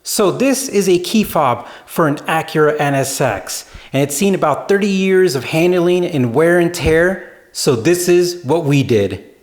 So this is a key fob for an Acura NSX, and it's seen about 30 years of handling and wear and tear. So this is what we did.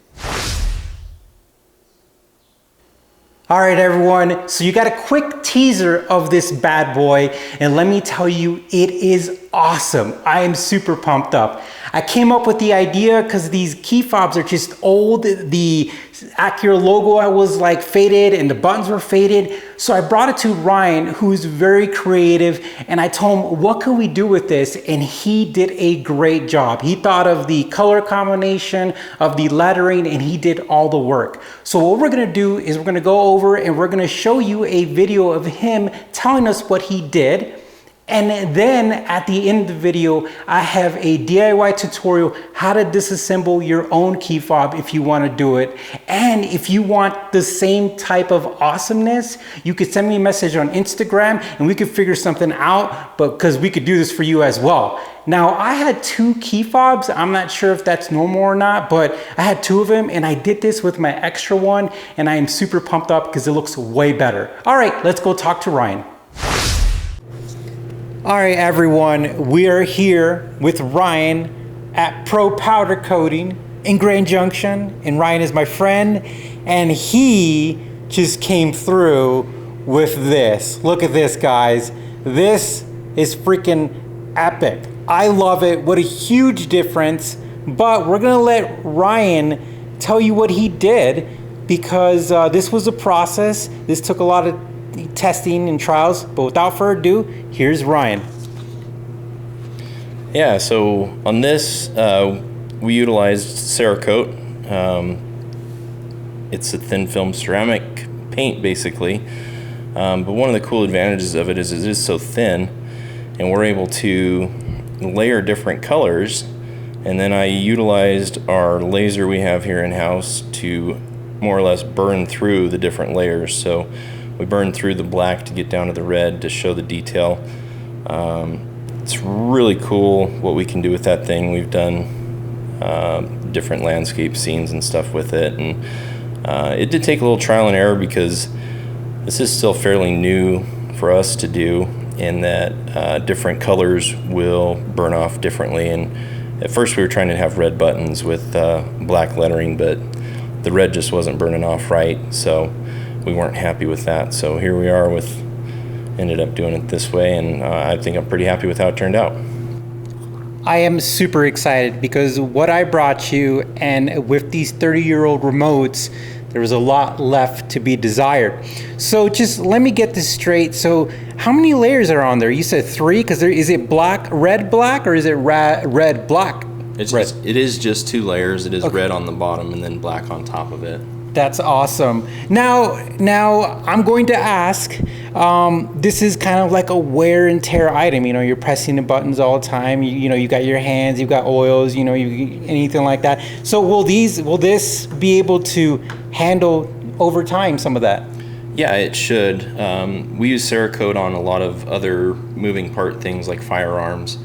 All right, everyone, so you got a quick teaser of this bad boy, and let me tell you, it is awesome. I am super pumped up. I came up with the idea because these key fobs are just old. The Acura logo was like faded and the buttons were faded. So I brought it to Ryan, who's very creative, and I told him, what can we do with this? And he did a great job. He thought of the color combination, of the lettering, and he did all the work. So what we're gonna do is we're gonna go over and we're gonna show you a video of him telling us what he did. And then at the end of the video, I have a DIY tutorial how to disassemble your own key fob if you want to do it. And if you want the same type of awesomeness, you could send me a message on Instagram and we could figure something out, but because we could do this for you as well. Now, I had 2 key fobs. I'm not sure if that's normal or not, but I had 2 of them and I did this with my extra one and I am super pumped up because it looks way better. All right, let's go talk to Ryan. All right, everyone, we are here with Ryan at Pro Powder Coating in Grand Junction, and Ryan is my friend, and he just came through with this. Look at this, guys. This is freaking epic. I love it. What a huge difference, but we're gonna let Ryan tell you what he did because this was a process. This took a lot of testing and trials, but without further ado, here's Ryan. Yeah, so on this we utilized Cerakote. It's a thin film ceramic paint basically, but one of the cool advantages of it is it is so thin and we're able to layer different colors, and then I utilized our laser we have here in-house to more or less burn through the different layers. So we burned through the black to get down to the red to show the detail. It's really cool what we can do with that thing. We've done different landscape scenes and stuff with it, and it did take a little trial and error because this is still fairly new for us to do, in that different colors will burn off differently. And at first we were trying to have red buttons with black lettering, but the red just wasn't burning off right, so we weren't happy with that. So here we are ended up doing it this way, and I think I'm pretty happy with how it turned out. I am super excited because what I brought you, and with these 30-year-old remotes, there was a lot left to be desired. So just let me get this straight. So how many layers are on there? You said 3, because is it black, red, black, or is it red, black? It is just 2 layers. It is okay. Red on the bottom and then black on top of it. That's awesome. Now I'm going to ask, this is kind of like a wear and tear item. You know, you're pressing the buttons all the time. You know, you got your hands, you've got oils, you know, anything like that. So will this be able to handle over time some of that? Yeah, it should. We use Cerakote on a lot of other moving part things like firearms,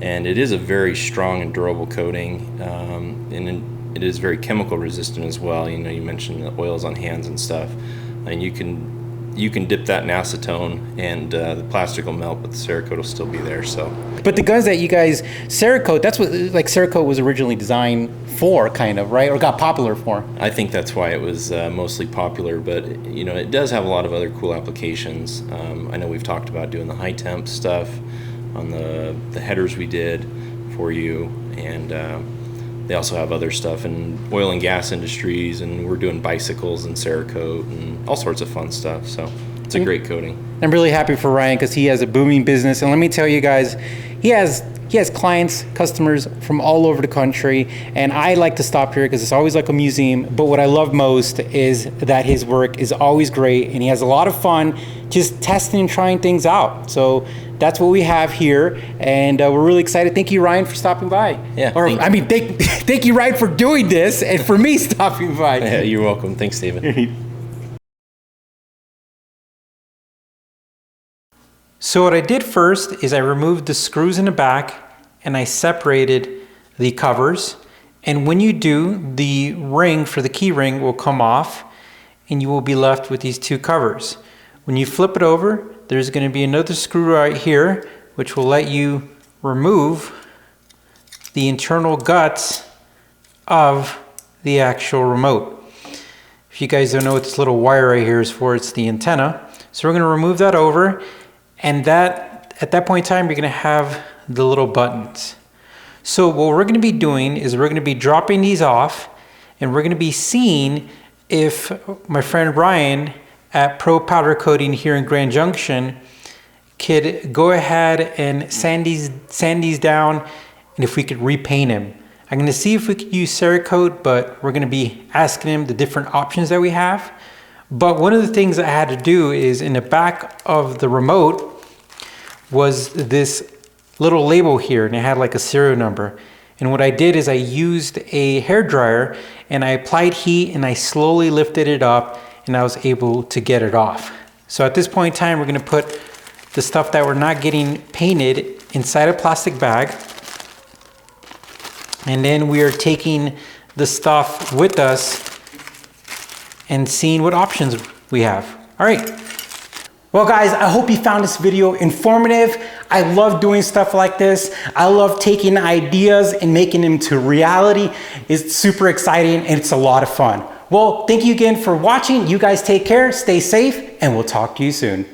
and it is a very strong and durable coating, and it is very chemical resistant as well. You know, you mentioned the oils on hands and stuff, and you can dip that in acetone and the plastic will melt, but the Cerakote will still be there. So, but the guns that you guys Cerakote, that's what like Cerakote was originally designed for, kind of, right? Or got popular for? I think that's why it was mostly popular, but you know, it does have a lot of other cool applications. I know we've talked about doing the high temp stuff on the headers we did for you, and they also have other stuff in oil and gas industries, and we're doing bicycles and Cerakote and all sorts of fun stuff. So it's a great coating. I'm really happy for Ryan because he has a booming business, and let me tell you guys, he has clients, customers from all over the country, and I like to stop here because it's always like a museum. But what I love most is that his work is always great, and he has a lot of fun just testing and trying things out. So that's what we have here, and we're really excited. Thank you, Ryan, for stopping by. Yeah. Thank you, Ryan, for doing this and for me stopping by. Yeah, you're welcome. Thanks, David. So what I did first is I removed the screws in the back and I separated the covers. And when you do, the ring for the key ring will come off and you will be left with these 2 covers. When you flip it over, there's going to be another screw right here, which will let you remove the internal guts of the actual remote. If you guys don't know what this little wire right here is for, it's the antenna. So we're going to remove that over, and at that point in time, you're going to have the little buttons. So what we're going to be doing is we're going to be dropping these off, and we're going to be seeing if my friend Ryan at Pro Powder Coating here in Grand Junction could go ahead and sand these down, and if we could repaint him. I'm going to see if we could use Cerakote, but we're going to be asking him the different options that we have. But one of the things I had to do is in the back of the remote was this little label here, and it had like a serial number. And what I did is I used a hair dryer and I applied heat and I slowly lifted it up, and I was able to get it off. So at this point in time, we're going to put the stuff that we're not getting painted inside a plastic bag. And then we are taking the stuff with us and seeing what options we have. All right. Well guys, I hope you found this video informative. I love doing stuff like this. I love taking ideas and making them to reality. It's super exciting and it's a lot of fun. Well, thank you again for watching. You guys take care, stay safe, and we'll talk to you soon.